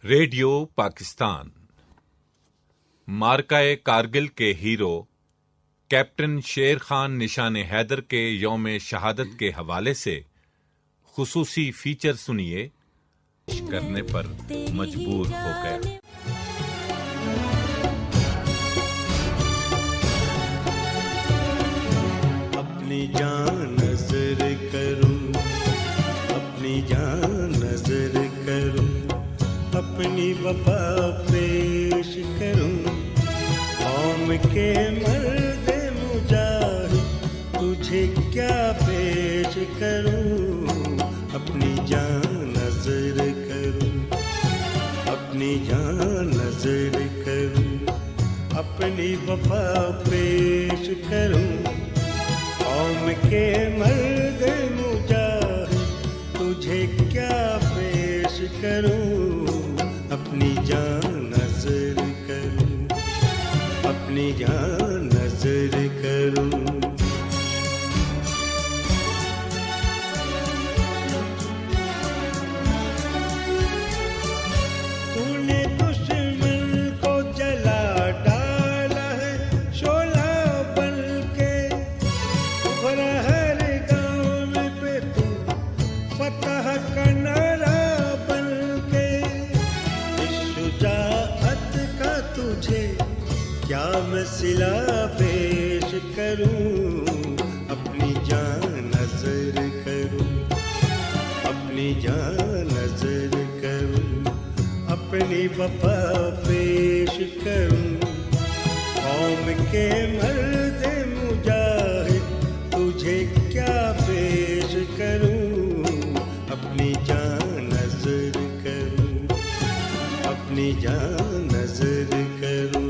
Radio Pakistan. मार्काए Kargil के hero captain शेर खान निशाने हैदर के यौम शहादत के हवाले से खुसूसी फीचर सुनिए। करने पर मजबूर हो गया। अपनी जान नजर करूं, अपनी जान नजर करूं, अपनी वफा पेश करूं, कौम के मर्द मुजाहिद तुझे क्या पेश करूं। अपनी जान नजर करूं, अपनी जान नजर करूं, अपनी वफा पेश करूं, कौम के मर्द मुजाहिद तुझे क्या पेश करूं। अपनी जान नजर करूं, अपनी जान नजर करूं। तूने दुश्मन को जला डाला है शोला बन के, उभरा हर गाँव पे तू फतह का नारा बन के। इस शुजाअत का तुझे क्या मैं सिला पेश करूं। अपनी जान नजर करूं, अपनी जान नजर करूं, अपनी वफा पेश करूं, कौम के मर्द मुजाहिद तुझे क्या पेश करूं। अपनी जान नजर करूं, अपनी जान नजर करूं।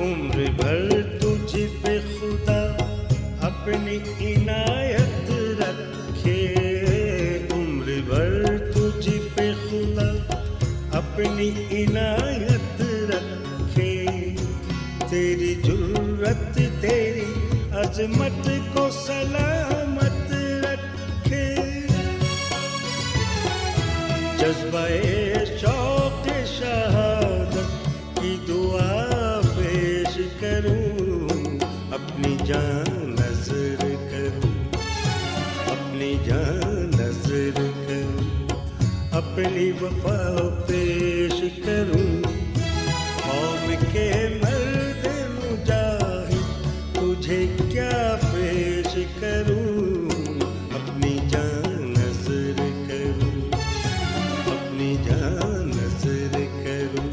उम्र भर तुझ पे खुदा अपनी इनायत रखे, उम्र भर तुझ पे खुदा अपनी इनायत रखे। तेरी जुर्रत तेरी अजमत को सलामत रखे। जज्बा-ए शौक शहादत की दुआ पेश करूं। अपनी जान नजर करूं, अपनी जान नजर करूं, अपनी वफा पेश करूं, कौम के मर्द मुजाहिद तुझे क्या पेश करूं। अपनी जान नजर करूं, अपनी जान नजर करूं।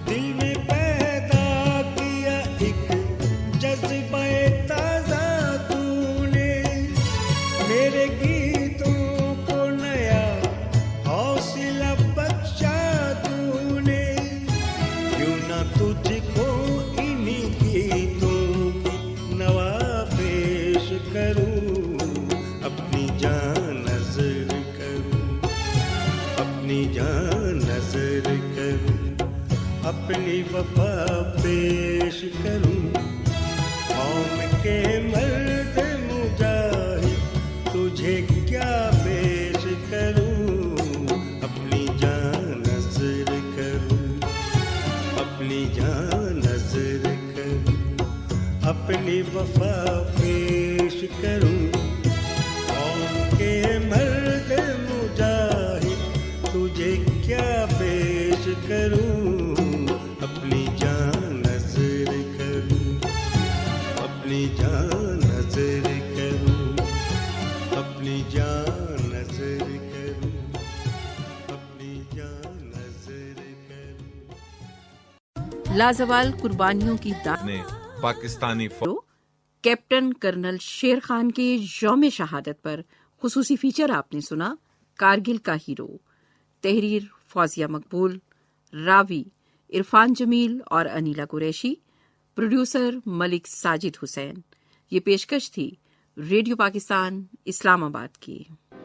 दिल में पैदा किया एक जज्बा-ए ताज़ा तूने, मेरे गीतों को नया हौसला बख्शा तूने। क्यों ना तुझको इन्हीं गीतों की नवा पेश करूं। अपनी जान नजर करूं, अपनी जान नजर करूं, अपनी वफा पेश करूं, कौम के मर्द मुजाहिद तुझे क्या पेश करूं। अपनी जान नजर करूं, अपनी जान नजर करूं, अपनी वफा पेश करूं, कौम के मर्द मुजाहिद तुझे क्या पेश करूं। अपनी जान नजर करूं, अपनी जान नजर करूं, अपनी जान नजर करूं, अपनी जान नजर करूं। लाजवाल कुर्बानियों की दाद ने पाकिस्तानी फौज कैप्टन कर्नल शेर खान के यौम शहादत पर खुसूसी फीचर आपने सुना। कारगिल का हीरो। तहरीर फौजिया मकबूल, रावी इरफान जमील और अनीला कुरैशी। प्रोड्यूसर मलिक साजिद हुसैन। ये पेशकश थी रेडियो पाकिस्तान इस्लामाबाद की।